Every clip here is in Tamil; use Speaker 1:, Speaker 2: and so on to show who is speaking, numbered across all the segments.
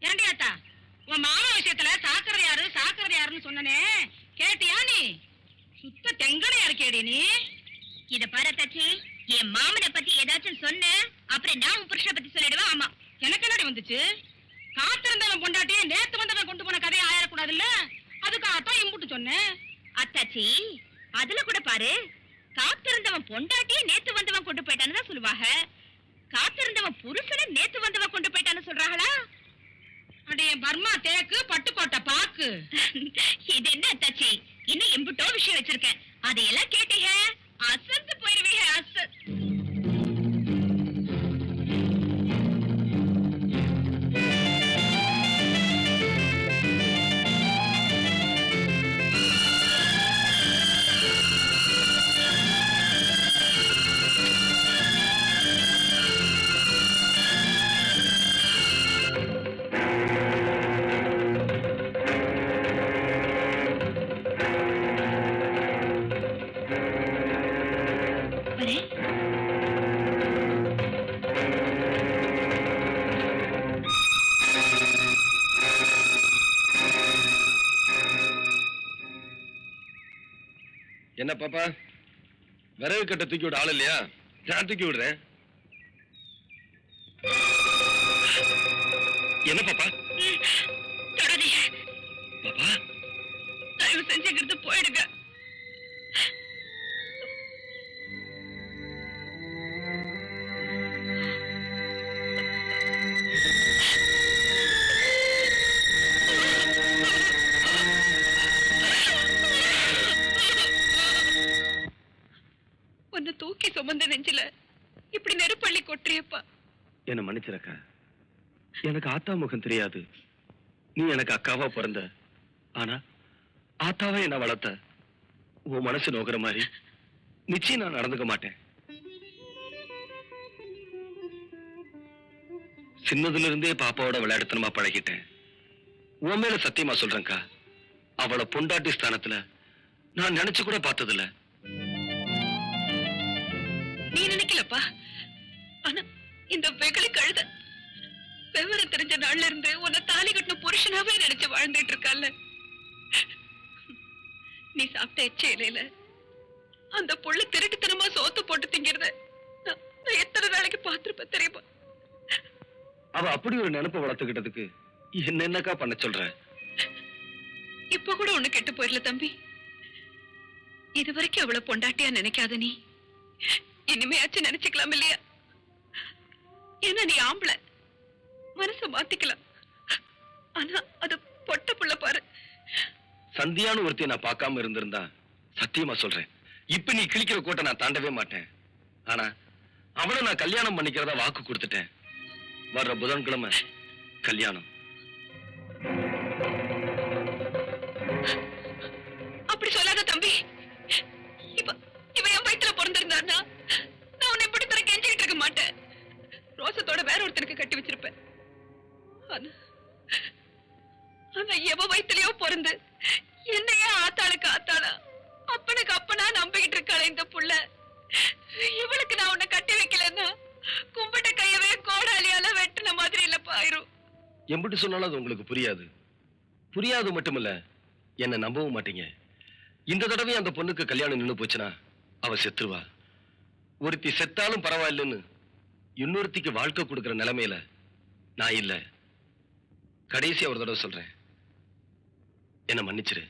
Speaker 1: ஏண்டி அத்தா, உன் மாமா விஷயத்துல சாக்குறது யாருன்னு சொன்னனே கேட்டியா? நீ சுத்த தெங்கலையா இருக்கேடி நீ.
Speaker 2: இத பாரு தச்சி, என் மாமனை பத்தி ஏதாச்சும் சொன்ன அப்புறம் நான் உன் புருஷனை பத்தி சொல்லிடுவேன். ஆமா,
Speaker 1: எனக்கு என்னடி வந்துச்சு? காத்திருந்தவன் பொண்டாட்டியே நேத்து வந்தவன் கொண்டு போன கதையை ஆயிடக்கூடாதுல்ல, அதுக்காகத்தான் இம்புட்டு சொன்னேன்.
Speaker 2: அத்தாச்சி, அதுல கூட பாரு, காத்திருந்தவன் பொண்டாட்டியே நேத்து வந்தவன் கொண்டு போயிட்டான்னு தான் சொல்லுவாங்க. காத்திருந்தவன் புருஷனை நேத்து வந்தவன் கொண்டு போயிட்டான்னு சொல்றாங்களா?
Speaker 1: அடைய பர்மா தேக்கு பட்டுக்கோட்டை பாக்கு.
Speaker 2: இது என்ன அத்தாச்சி, இன்னும் எம்புட்டோ விஷயம் வச்சிருக்கேன். அதையெல்லாம் கேட்டீங்க அசந்து போயிருவீங்க.
Speaker 3: என்ன பாப்பா, விறகு கட்ட தூக்கி விட ஆள் இல்லையா? நான் தூக்கி விடுறேன். என்ன பாப்பா? பாப்பா,
Speaker 2: தயவு செஞ்சுக்கிறது போயிடுங்க. உன்னை தூக்கி சுமந்த நெஞ்சில இப்படி நெருப்பள்ளி கொட்டுறியப்பா.
Speaker 3: என்ன மன்னிச்சிருக்கா. எனக்கு ஆத்தா முகம் தெரியாது. நீ எனக்கு அக்காவா பிறந்த. ஆனா ஆத்தாவே என்ன வளர்த்த. உன் மனசு நோக்கிற மாதிரி நிச்சயம் நான் நடந்துக்க மாட்டேன். சின்னதுல இருந்தே பாப்பாவோட விளையாடுத்தனமா பழகிட்டேன். உன் மேல சத்தியமா சொல்றேன்க்கா, அவளை பொண்டாட்டி ஸ்தானத்துல நான் நினைச்சு கூட பார்த்ததில்ல.
Speaker 2: நீ நினைக்கலப்பா, ஆனா இந்த வெகுளி கழுத விவரம் தெரிஞ்ச நாள்ல இருந்து உன்னை தாலி கட்டின புருஷனாவே நினைச்சு வாழ்ந்துட்டு இருக்கால. நீ சாப்பிட்ட எச்ச இலையில அந்த புள்ள திருட்டுத்தனமா சோத்து போட்டு திங்கிறத நான் எத்தனை நாளைக்கு பார்த்திருப்பேன் தெரியுமா?
Speaker 3: அவ அப்படி ஒரு நினைப்பை வளர்த்துக்கிட்டதுக்கு என்னக்கா பண்ண சொல்ற?
Speaker 2: இப்ப கூட ஒண்ணு கெட்டு போயிடல தம்பி. இதுவரைக்கும் அவளை பொண்டாட்டியா நினைக்காத நீ இனிமையாச்சும் நினைச்சுக்கலாம் இல்லையா? ஏன்னா நீ ஆம்பளை, மனச மாத்திக்கலாம். ஆனா அது பொட்ட புள்ள பாரு.
Speaker 3: சந்தியான்னு ஒருத்தைய நான் பார்க்காம இருந்திருந்தா சத்தியமா சொல்றேன், இப்ப நீ கிழிக்கிற கோட்டை நான் தாண்டவே மாட்டேன். ஆனா அவளை நான் கல்யாணம் பண்ணிக்கிறதா வாக்கு கொடுத்துட்டேன். வர்ற புதன்கிழமை கல்யாணம்.
Speaker 2: அப்படி சொல்லாத தம்பி. இவ என் வயித்துல பிறந்திருந்தான்னா நான் உன்னை இப்படி தர கெஞ்சிக்கிட்டு இருக்க மாட்டேன். ரோசத்தோட வேற ஒருத்தனுக்கு கட்டி வச்சிருப்பேன். ஆனா எவ வயிற்றுலயோ பிறந்து என்னையே ஆத்தாளுக்கு ஆத்தாளா அப்பனுக்கு அப்பனா நம்பிக்கிட்டு இருக்காளே இந்த புள்ள. இவளுக்கு நான் உன்னை கட்டி வைக்கலன்னா கும்பிட்ட கையவே கோடாலியால வெட்டின மாதிரி இல்லப்பா ஆயிரும்.
Speaker 3: எம்பிட்டு சொன்னாலும் அது உங்களுக்கு புரியாது. புரியாது மட்டுமில்ல, என்ன நம்பவும் மாட்டீங்க. இந்த தடவை அந்த பொண்ணுக்கு கல்யாணம் நின்னு போச்சுன்னா அவ செத்துருவா. ஒருத்தி செத்தாலும் பரவாயில்லன்னு இன்னொருத்திக்கு வாழ்க்கை கொடுக்கிற நிலைமையில நான் இல்ல. கடைசியா ஒரு தடவை சொல்றேன், என்ன மன்னிச்சிரு.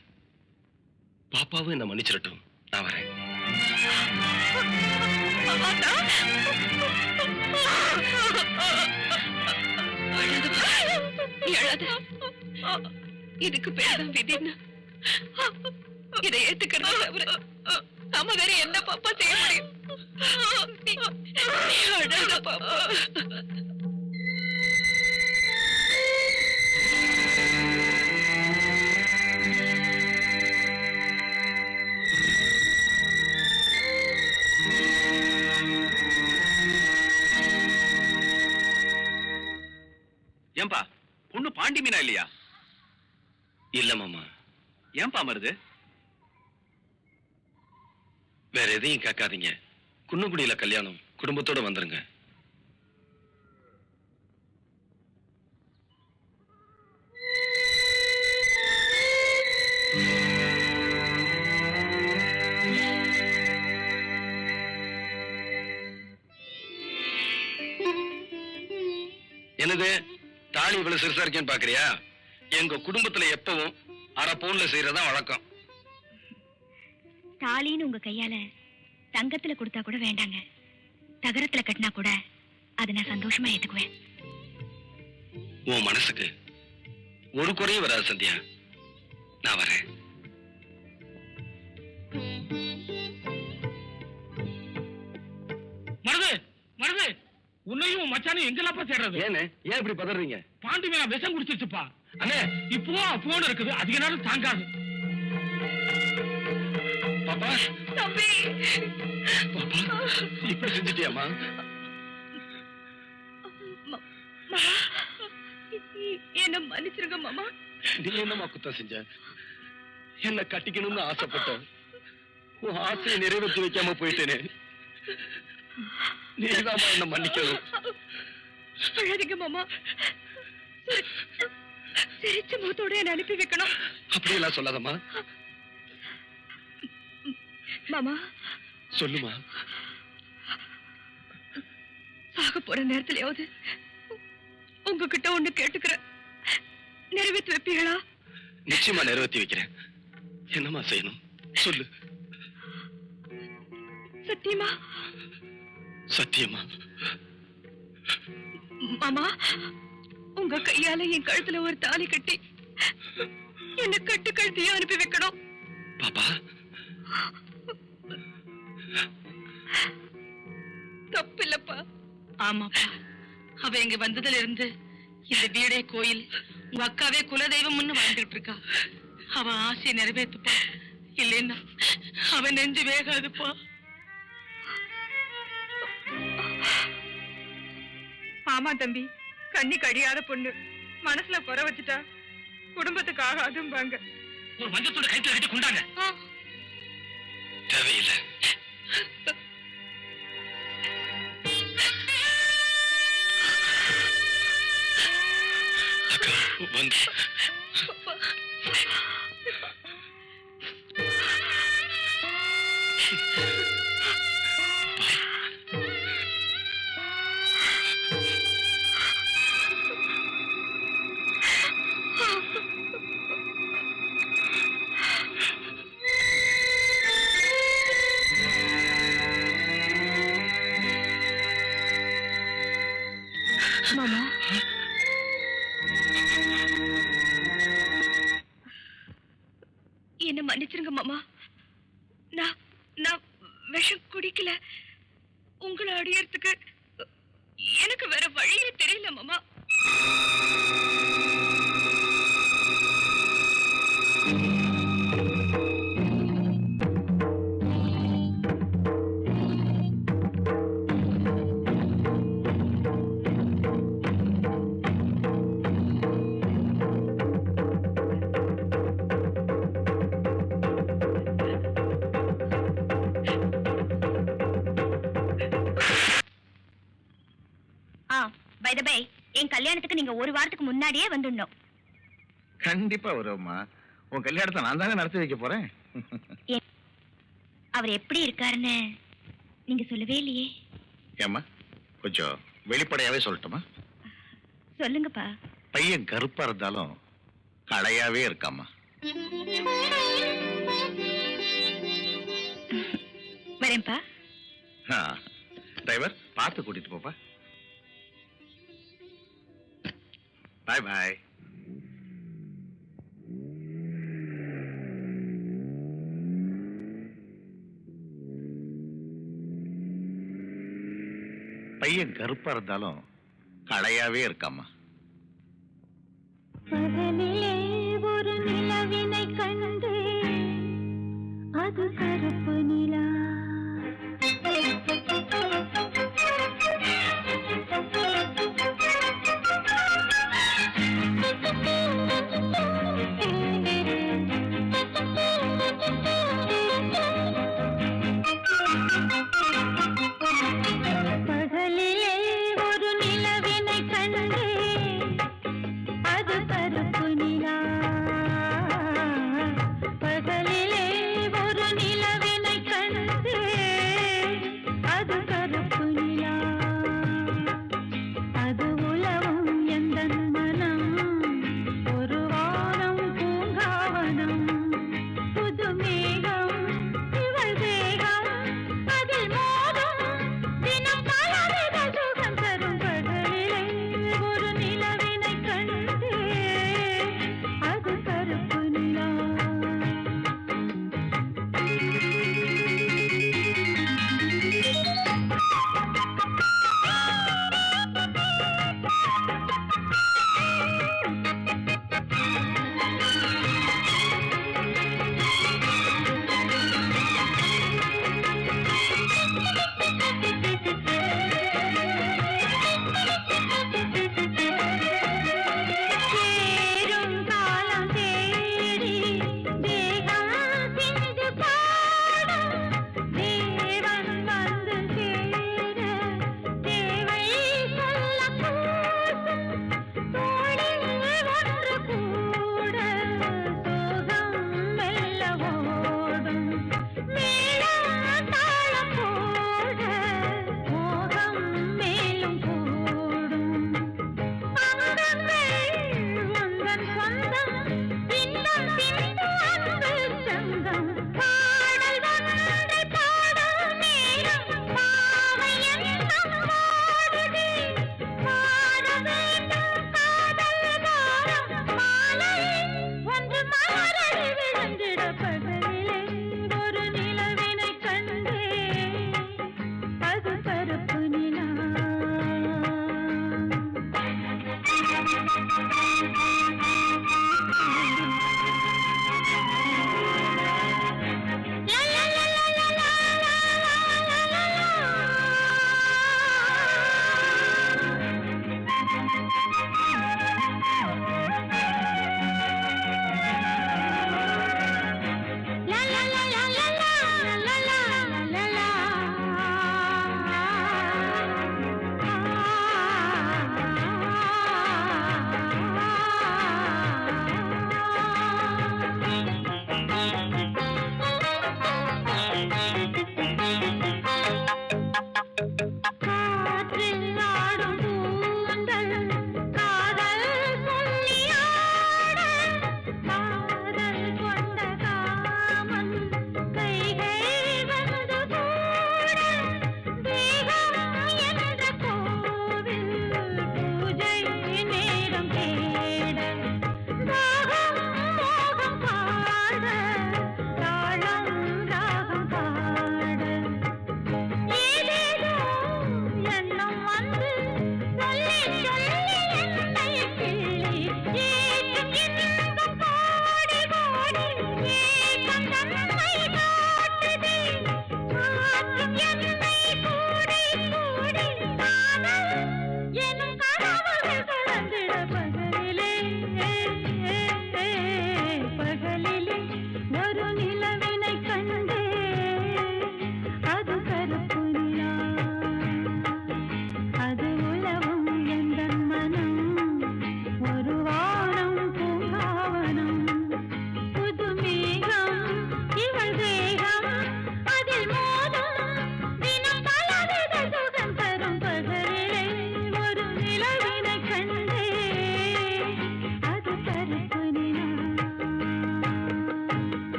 Speaker 3: பாப்பாவும் என்ன மன்னிச்சிடட்டும். நான் வரேன்.
Speaker 2: இதுக்கு பேர்தான் விதின்னு இதை ஏத்துக்கிறத தவிர நாம வேற என்ன பாப்பா செய்ய முடியும்? அழாத பாப்பா.
Speaker 4: ஏன்பா பொண்ணு பாண்டி மீனா இல்லையா?
Speaker 3: இல்ல மாமா.
Speaker 4: ஏன்பா மருது?
Speaker 3: வேற எதையும் கேட்காதீங்க. குன்னக்குடியில கல்யாணம், குடும்பத்தோட வந்துருங்க. என்னது தாலி இவ்வளவு சிறுசா இருக்கேன்னு பாக்குறியா? எங்க குடும்பத்துல எப்பவும் அரை பவுன்ல செய்யறதா வழக்கம்.
Speaker 5: தாலின்னு உங்க கையால தங்கத்துல கொடுத்தா கூட வேண்டாங்க, தகரத்துல கட்டினா கூட அதை நான் சந்தோஷமா ஏத்துக்குவேன்.
Speaker 3: உன் மனசுக்கு ஒரு குறையும் வராது சந்தியா. நான் வரேன்.
Speaker 6: மருது மருது, உன்னையும் மச்சானையும் எங்கெல்லாப்பா தேடுறது?
Speaker 3: ஏன்னு ஏன் இப்படி பதறீங்க?
Speaker 6: பாண்டி மேல விஷம் குடிச்சிருச்சுப்பா.
Speaker 3: அண்ணே
Speaker 6: இப்போ போன் இருக்குது, அதிக நேரம் தாங்காது.
Speaker 3: பாப்பா
Speaker 2: தம்பி,
Speaker 3: பாப்பா இப்படி செஞ்சுட்டியாமா?
Speaker 2: மாமா, என்ன மன்னிச்சிருங்க மாமா.
Speaker 3: நீ என்னமா குத்தம் செஞ்ச? என்ன கட்டிக்கணும்னு ஆசைப்பட்ட உன் ஆசையை நிறைவேற்றி வைக்காம போயிட்டேனே. நீதாமா என்ன மன்னிக்கணும்.
Speaker 2: அழாதீங்க மாமா. சிரிச்ச முகத்தோட என்ன அனுப்பி வைக்கணும்.
Speaker 3: அப்படியெல்லாம் சொல்லாதம்மா.
Speaker 2: மாமா
Speaker 3: சொல்லுமா.
Speaker 2: சாக போற நேரத்திலேயாவது உங்ககிட்ட ஒண்ணு கேட்டுக்கிறேன், நிறைவேற்றி வைப்பீங்களா?
Speaker 3: நிச்சயமா நிறைவேற்றி வைக்கிறேன். என்னமா செய்யணும் சொல்லு.
Speaker 2: சத்தியமா?
Speaker 3: சத்தியமா.
Speaker 2: மாமா, உங்க கையால என் கழுத்துல ஒரு தாலி கட்டி என்ன கட்டு கழுத்தையும் அனுப்பி வைக்கணும்.
Speaker 3: பாப்பா
Speaker 2: தப்பு இல்லப்பா.
Speaker 1: ஆமாப்பா, அவ இங்க வந்ததுல இருந்து இந்த வீடே கோயில், உங்க அக்காவே குலதெய்வம்னு வாழ்ந்துட்டு இருக்கா. அவ ஆசையை நிறைவேற்றுப்பா, இல்லைன்னா அவன் நெஞ்சு வேகாதுப்பா.
Speaker 2: ஆமா தம்பி, கண்ணி கடியாத பொண்ணு மனசுல குறை வச்சுட்டா குடும்பத்துக்கு ஆகாதும்பாங்க.
Speaker 6: ஒரு மஞ்சத்தோட கைத்துல கட்டி கொண்டாங்க.
Speaker 3: தேவையில்லை. அக்கா வந்து
Speaker 5: மாமா,
Speaker 2: என்ன மன்னிச்சிருங்க மாமா. நான் விஷம் குடிக்கல. உங்களை அடியறதுக்கு எனக்கு வேற வழியே தெரியல மாமா.
Speaker 5: பை தி பை, என் கல்யாணத்துக்கு நீங்க ஒரு வாரத்துக்கு முன்னாடியே வந்துடணும்.
Speaker 7: கண்டிப்பா வரும்மா. உன் கல்யாணத்தை நான் தானே நடத்தி வைக்க போறேன்.
Speaker 5: அவர் எப்படி இருக்காருன்னு நீங்க சொல்லவே இல்லையே.
Speaker 7: ஏம்மா, கொஞ்சம் வெளிப்படையாவே சொல்லட்டுமா?
Speaker 5: சொல்லுங்கப்பா.
Speaker 7: பையன் கருப்பா இருந்தாலும் களையாவே இருக்காமா.
Speaker 5: வரேன்ப்பா.
Speaker 7: டிரைவர் பார்த்து கூட்டிட்டு போப்பா. பாய் பாய். பையன் கருப்பா இருந்தாலும் களையாவே இருக்காமா.
Speaker 8: பகலிலே ஒரு நிலவினை கண்டு அது கருப்பு நிலா. பகலிலே ஒரு நிலவினை கண்டு அது கருப்பு நிலா. பகலிலே ஒரு நிலவினை கண்டு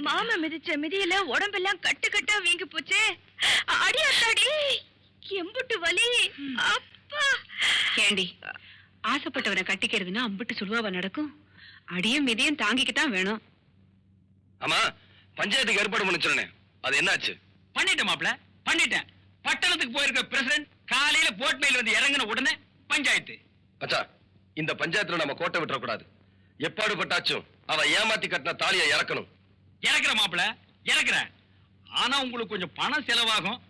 Speaker 2: மாமா மிதிச்ச மிதியில உடம்பெல்லாம் கட்டு கட்டா வீங்கி போச்சே. அடி அத்தாடி, எம்புட்டு வலி. அப்பா
Speaker 9: ஏண்டி, ஆசைப்பட்டவனை கட்டிக்கிறதுன்னா அம்பிட்டு சுழுவாவ நடக்கும்? அடியும் மிதியும் தாங்கிக்கத்தான் வேணும்.
Speaker 3: ஆமா, பஞ்சாயத்துக்கு ஏற்பாடு பண்ண சொன்னேன், அது என்னாச்சு?
Speaker 6: பண்ணிட்டேன் மாப்ள, பண்ணிட்டேன். பட்டணத்துக்கு போயிருக்க பிரசிடண்ட் காலையில போட் மேல வந்து இறங்கின உடனே பஞ்சாயத்து.
Speaker 3: அச்சா, இந்த பஞ்சாயத்துல நம்ம கோட்டை விட்டுறக்கூடாது. எப்பாடு பட்டாச்சும் அவ ஏமாத்தி கட்டின தாலியை இறக்கணும்.
Speaker 6: இறக்குற மாப்ள, இறக்குறேன். ஆனா உங்களுக்கு கொஞ்சம் பணம் செலவாகும்.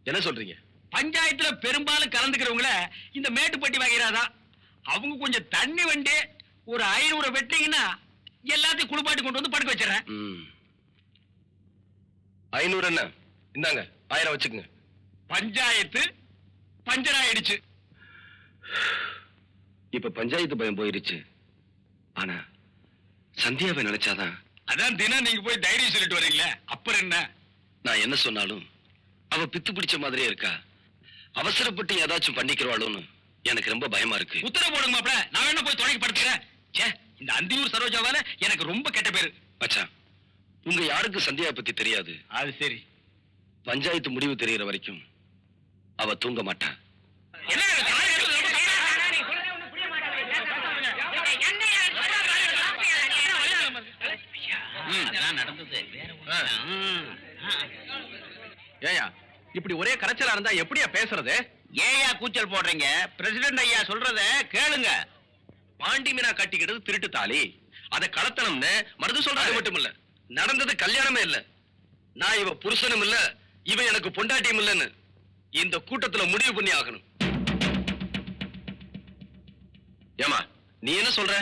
Speaker 3: என்ன சொல்றீங்க?
Speaker 6: பஞ்சாயத்துல பெரும்பாலும் கலந்துக்கிறவங்கள இந்த மேட்டுப்பட்டி வகைராதான். அவங்க கொஞ்சம் தண்ணி வண்டி ஒரு 500 வெட்டிங்கன்னா எல்லாத்தையும் குளிப்பாட்டி கொண்டு வந்து படுக்க வச்சிடறேன்.
Speaker 3: 500 என்ன? இந்தாங்க 1000 வச்சுக்கோங்க.
Speaker 6: பஞ்சாயத்து பஞ்சர் ஆயிடுச்சு.
Speaker 3: இப்ப பஞ்சாயத்து பயம் போயிருச்சு. ஆனா சந்தியாவை நினைச்சாதான்.
Speaker 6: அதான் தினம் நீங்க போய் தைரியம் சொல்லிட்டு வரீங்களே, அப்புறம் என்ன?
Speaker 3: நான் என்ன சொன்னாலும் அவ பித்து பிடிச்ச மாதிரியே இருக்கா. அவசரப்பட்டு ஏதாச்சும் பண்ணிக்கிறவாளோன்னு எனக்கு ரொம்ப பயமா இருக்கு.
Speaker 6: உத்தரவு போடுங்க மாப்ள, நான் வேணா போய் துணைக்கு படுத்துறேன். இந்த அந்தியூர் சரோஜாவால எனக்கு ரொம்ப கெட்ட பேரு.
Speaker 3: மச்சான், உங்க யாருக்கு சந்தியா பத்தி தெரியாது.
Speaker 6: அது சரி.
Speaker 3: பஞ்சாயத்து முடிவு தெரியற வரைக்கும் அவ தூங்க மாட்டா.
Speaker 6: என்ன நடந்தது?
Speaker 4: ஏயா இப்படி ஒரே கரைச்சலா இருந்தா எப்படியா பேசுறது?
Speaker 7: ஏயா கூச்சல் போடுறீங்க? பிரசிடென்ட் ஐயா சொல்றத கேளுங்க.
Speaker 3: பாண்டி மீனா கட்டிக்கிட்டது திருட்டு தாலி, அதை கலத்தனம்னு மருது சொல்றது மட்டும் இல்ல, நடந்தது கல்யாணமே இல்ல. நான் இவ புருஷனும் இல்ல, இவ எனக்கு பொண்டாட்டியும் இல்லன்னு இந்த கூட்டத்துல முடிவு பண்ணி ஆகணும். ஏமா, நீ என்ன சொல்ற?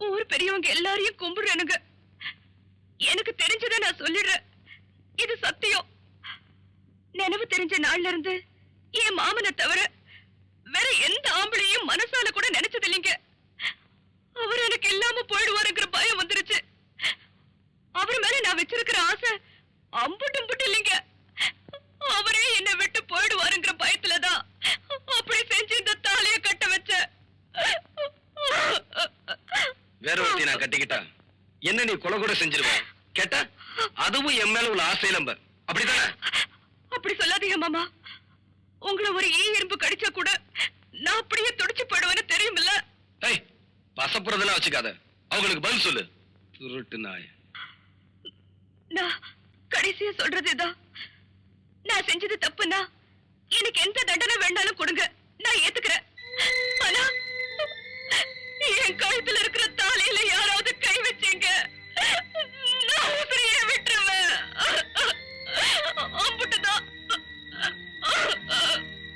Speaker 2: ஊர் பெரியவங்க எல்லாரையும் கும்பிடுறேனுங்க. எனக்கு தெரிஞ்சதை நான் சொல்லிடுறேன். இது சத்தியம். நினைவு தெரிஞ்ச நாள்ல இருந்து என் மாமனை தவிர வேற எந்த ஆம்பளையும் மனசால கூட நினைச்சது இல்லைங்க. அவர் எனக்கு இல்லாம போயிடுவாருங்கிற பயம் வந்துருச்சு. அவர் மேல நான் வச்சிருக்கிற ஆசை அம்புட்டு இல்லைங்க. அவரே என்னை விட்டு போயிடுவாருங்கிற பயத்துலதான் அப்படி செஞ்சு இந்த தாலிய கட்ட வச்ச.
Speaker 3: வேற ஒருத்தி நான் கட்டிக்கிட்டா என்ன நீ கொலை கூட செஞ்சிருவ கேட்டா, அதுவும் என் மேல உள்ள ஆசை நம்ப. அப்படித்தானே?
Speaker 2: அப்படி சொல்லாதீங்க மாமா. உங்களை ஒரு எறும்பு கடிச்சா கூட நான் அப்படியே துடிச்சு போயிடுவேன்னு தெரியுமில்ல.
Speaker 3: ஏய், பசப்புறதெல்லாம் வச்சுக்காத, அவங்களுக்கு பதில் சொல்லு. திருட்டு நாய்.
Speaker 2: நான் கடைசியா சொல்றதுதான், நான் செஞ்சது தப்புன்னா எனக்கு எந்த தண்டனை வேண்டாலும் கொடுங்க, நான் ஏத்துக்கிறேன். ஆனா என் கழுத்துல இருக்கிற தாலியில யாராவது கை வச்சீங்க, நான் உசிரியே விட்டுருவேன். அம்புட்டுதான்.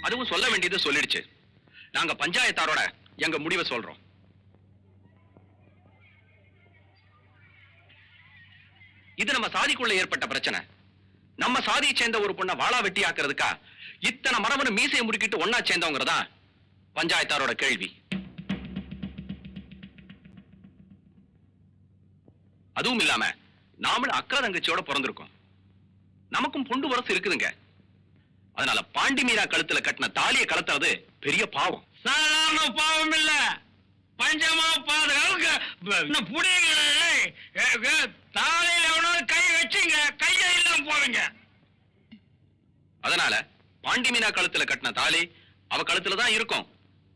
Speaker 4: அதுவும் சொல்ல வேண்டியது சொல்லிடுச்சு. நாங்க பஞ்சாயத்தாரோட எங்க முடிவை சொல்றோம். இது நம்ம சாதிக்குள்ள ஏற்பட்ட பிரச்சனை. நம்ம சாதியை சேர்ந்த ஒரு பொண்ணை வாளா வெட்டி ஆக்குறதுக்கா இத்தனை மரபணு மீசையை முறுக்கிட்டு ஒன்னா சேர்ந்தவங்கிறதா பஞ்சாயத்தாரோட கேள்வி. அதுவும் இல்லாம நாமளும் அக்கா தங்கச்சியோட பிறந்திருக்கோம். நமக்கும் பொண்டு வரசு இருக்குதுங்க. அதனால பாண்டி மீரா கழுத்துல கட்டின தாலியை கலத்துறது பெரிய பாவம்.
Speaker 6: சாதாரண பாவம் இல்ல, பஞ்சமா பாதுகாக்க தாலையில எவனாவது கை வச்சுங்க, கையை இல்லாம போவீங்க.
Speaker 4: அதனால பாண்டி மீனா கழுத்துல கட்டின தாலி அவ கழுத்துல தான் இருக்கும்.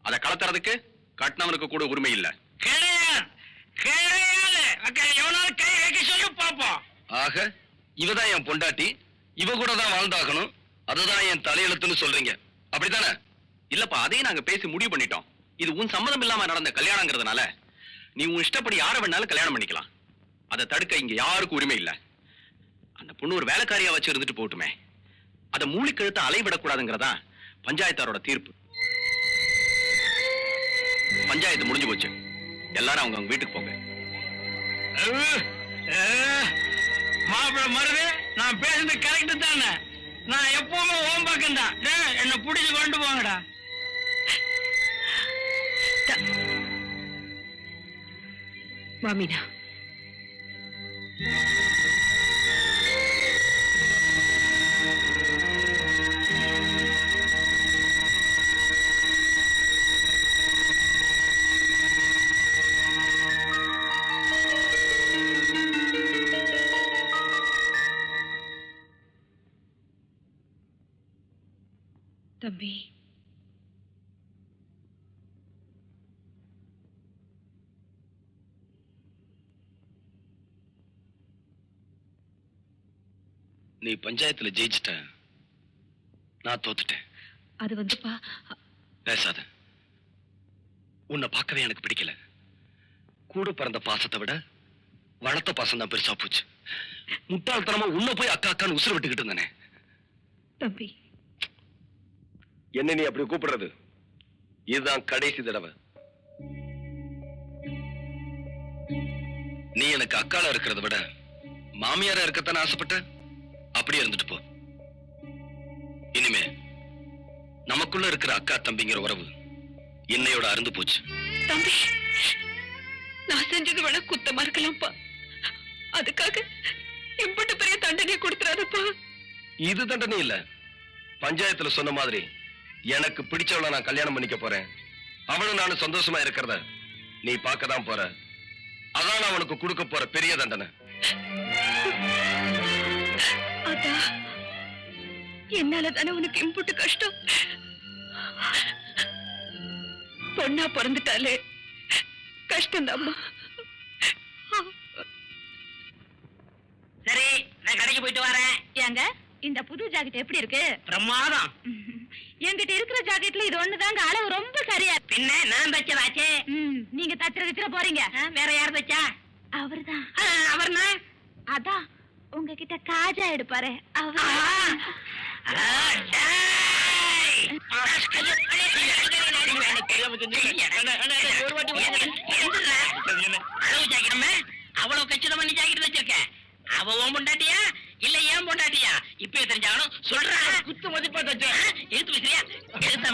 Speaker 4: அதை கலத்துறதுக்கு கட்டினவனுக்கு கூட உரிமை இல்ல.
Speaker 6: கிடையாது, கிடையாது. எவனாவது கை வைக்க சொல்லி பாப்போம்.
Speaker 3: ஆக இவதான் என் பொண்டாட்டி, இவ கூட தான் வாழ்ந்தாகணும், அதுதான் என் தலையெழுத்துன்னு சொல்றீங்க, அப்படித்தானே?
Speaker 4: இல்லப்பா, அதையும் நாங்க பேசி முடிவு பண்ணிட்டோம். இது உன் சம்மதம் இல்லாம நடந்த கல்யாணங்கிறதுனால நீ உன் இஷ்டப்படி யார வேணாலும் கல்யாணம் பண்ணிக்கலாம். அதை தடுக்க இங்க யாருக்கும் உரிமை இல்ல. அந்த பொண்ணு ஒரு வேலைக்காரியா வச்சு இருந்துட்டு போட்டுமே, அதை மூளைக்கழுத்த அலைவிடக்கூடாதுங்கிறதா பஞ்சாயத்தாரோட தீர்ப்பு. பஞ்சாயத்து முடிஞ்சு போச்சு. எல்லாரும் அவங்க வீட்டுக்கு போங்க.
Speaker 6: மாப்பிள்ள மருது, நான் பேசுறது கரெக்ட் தானே? நான் எப்பவுமே ஓம் பக்கம் தான். என்ன புடிச்சு கொண்டு போங்கடா.
Speaker 9: வாமினா, தம்பி,
Speaker 3: நீ பஞ்சாயத்துல ஜெயிச்சிட்ட, நான் தோத்துட்டேன்.
Speaker 9: அது வந்துப்பா,
Speaker 3: பேசாத. உன்னை பார்க்கவே எனக்கு பிடிக்கல. கூட பிறந்த பாசத்தை விட வளர்த்த பாசம் தான் பெருசா போச்சு. முட்டாள்தனமா உன்னை போய் அக்கா அக்கான்னு உசுறு விட்டுக்கிட்டு இருந்தானே.
Speaker 9: தம்பி,
Speaker 3: என்ன நீ அப்படி கூப்பிடுறது? இதுதான் கடைசி தடவை. நீ எனக்கு அக்கால இருக்கிறத விட மாமியாரா இருக்கத்தானே ஆசைப்பட்ட. அப்படியே இருந்துட்டு போ. இனிமே நமக்குள்ள இருக்கிற அக்கா தம்பிங்கிற உறவு என்னையோட அருந்து போச்சு.
Speaker 2: தம்பி, நான் செஞ்சது வேணா குத்தமா இருக்கலாம்ப்பா. அதுக்காக இம்பட்டு பெரிய தண்டனை கொடுத்துறாதப்பா.
Speaker 3: இது தண்டனை இல்ல. பஞ்சாயத்துல சொன்ன மாதிரி எனக்கு பிடிச்சவளை நான் கல்யாணம் பண்ணிக்க போறேன். அவனும் நானும் சந்தோஷமா இருக்கிறத நீ பார்க்கதான் போற. அதான் நான் அவனுக்கு கொடுக்க போற பெரிய தண்டனை.
Speaker 2: அதான் என்னால தானே உனக்கு இம்புட்டு கஷ்டம். பொண்ணா பிறந்துட்டாலே கஷ்டம் தாம்மா.
Speaker 6: சரி, நான் கடைக்கு போயிட்டு வரேன்.
Speaker 5: ஏங்க, இந்த புது ஜாக்கெட் எப்படி இருக்கு?
Speaker 6: பிரமாதம்.
Speaker 5: என்கிட்ட இருக்கிற ஜாக்கெட்ல இது ஒண்ணுதாங்க அளவு ரொம்ப சரியா.
Speaker 6: பின்ன நான் தச்சதாச்சே.
Speaker 5: நீங்க தச்சுற போறீங்க.
Speaker 6: வேற யார் தச்சா?
Speaker 5: அவர்தான்.
Speaker 6: அவர்னா?
Speaker 5: அதான் உங்ககிட்ட காஜா எடுப்பாரு அவர்.
Speaker 6: அவ்வளவு கச்சிதமா நீ ஜாக்கெட் வச்சிருக்க. அவ உன் பொண்டாட்டியா இல்ல ஏன் பொண்டாட்டியா? இப்ப தெரிஞ்சாலும் சொல்ற. குத்து மதிப்பா தச்ச எடுத்து வைக்கிறியா? எடுத்த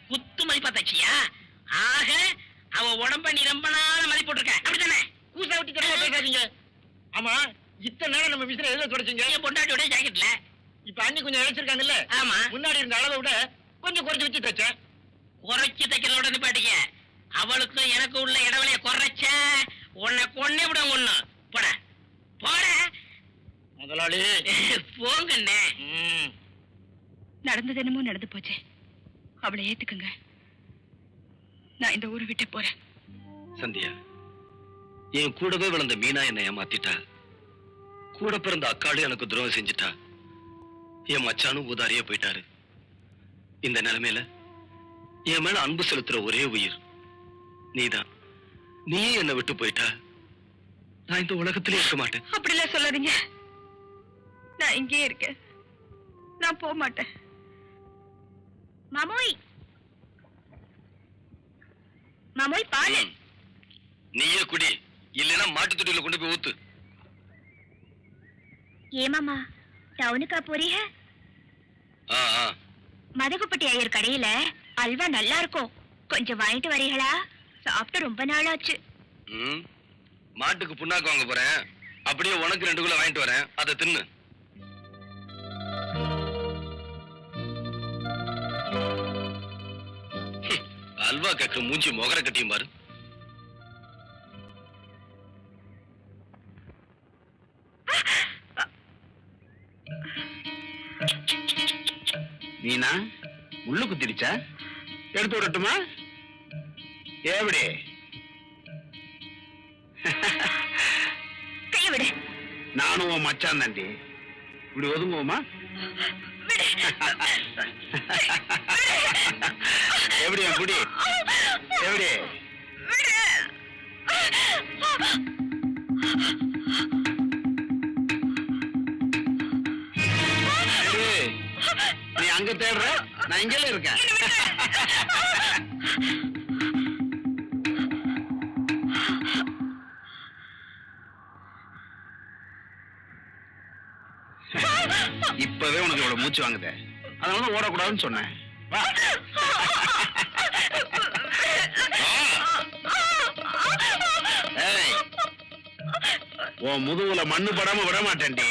Speaker 6: குத்து மதிப்பா தச்சியா? ஆக அவ உடம்ப நீ ரொம்ப நாள மதிப்பு போட்டிருக்க, அப்படித்தானே? கூசா விட்டு பேசாதீங்க. ஆமா, இத்தனை நேரம் நம்ம விசிற எதுல தொடச்சிங்க? என் பொண்டாட்டியோட ஜாக்கெட்ல. இப்ப அண்ணி கொஞ்சம் இழைச்சிருக்காங்கல்ல? ஆமா. முன்னாடி இருந்த அளவை விட கொஞ்சம் குறைச்சு வச்சு தைச்சேன். குறைச்சு தைக்கிறதோட நிப்பாட்டிக்க. அவளுக்கும் எனக்கு உள்ள இடவெளிய குறைச்ச உன்னை கொன்னே விட ஒண்ணு. போட போட முதலாளி. போங்கண்ணே.
Speaker 5: நடந்தது என்னமோ நடந்து போச்சு. அவளை ஏத்துக்குங்க. நான் இந்த ஊரை விட்டு போறேன்.
Speaker 3: சந்தியா, என் கூடவே விழுந்த மீனா என்னை ஏமாத்திட்டா. கூட பிறந்த அக்காளும் எனக்கு துரோகம் செஞ்சுட்டா. என் மச்சானும் ஊதாரியா போயிட்டாரு. இந்த நிலைமையில என் மேல அன்பு செலுத்துற ஒரே உயிர் நீதான். நீயே என்னை விட்டு போயிட்டா நான் இந்த உலகத்திலே இருக்க மாட்டேன்.
Speaker 2: அப்படிலாம் சொல்லாதீங்க. நான் இங்கே இருக்கேன். நான் போக மாட்டேன்.
Speaker 5: மாமோய், மாமோய் பால்.
Speaker 3: நீயே குடி, இல்லைன்னா மாட்டு தொட்டியில கொண்டு போய் ஊத்து.
Speaker 5: ஏமாமா, டவுனுக்கா போறீங்க? மதகுப்பட்டி ஐயர் கடையில அல்வா நல்லா இருக்கும், கொஞ்சம் வாங்கிட்டு வரீங்களா? சாப்பிட்டு ரொம்ப நாள் ஆச்சு.
Speaker 3: மாட்டுக்கு புண்ணாக்கு வாங்க போறேன். அப்படியே உனக்கு 2 கிலோ வாங்கிட்டு வரேன், அதை தின்னு. அல்வா கேக்குற மூஞ்சி மொகர கட்டியும் பாரு.
Speaker 7: நீனா உள்ள குத்திடுச்சா? எடுத்து விடட்டுமா? எப்படி?
Speaker 5: கைய விடு.
Speaker 7: நானும் உன் மச்சான் தாண்டி. இப்படி ஒதுங்குவோமா? எப்படி என் குடி? எப்படி? நீ அங்க தேடுற, நான் இங்கல இருக்கேன். இப்பவே உனக்கு இவ்வளவு மூச்சு வாங்குது, அதனால ஓடக்கூடாதுன்னு சொன்னேன். வா. ஏய், உன் முதுகுல மண்ணு படாம விட மாட்டேன்டி.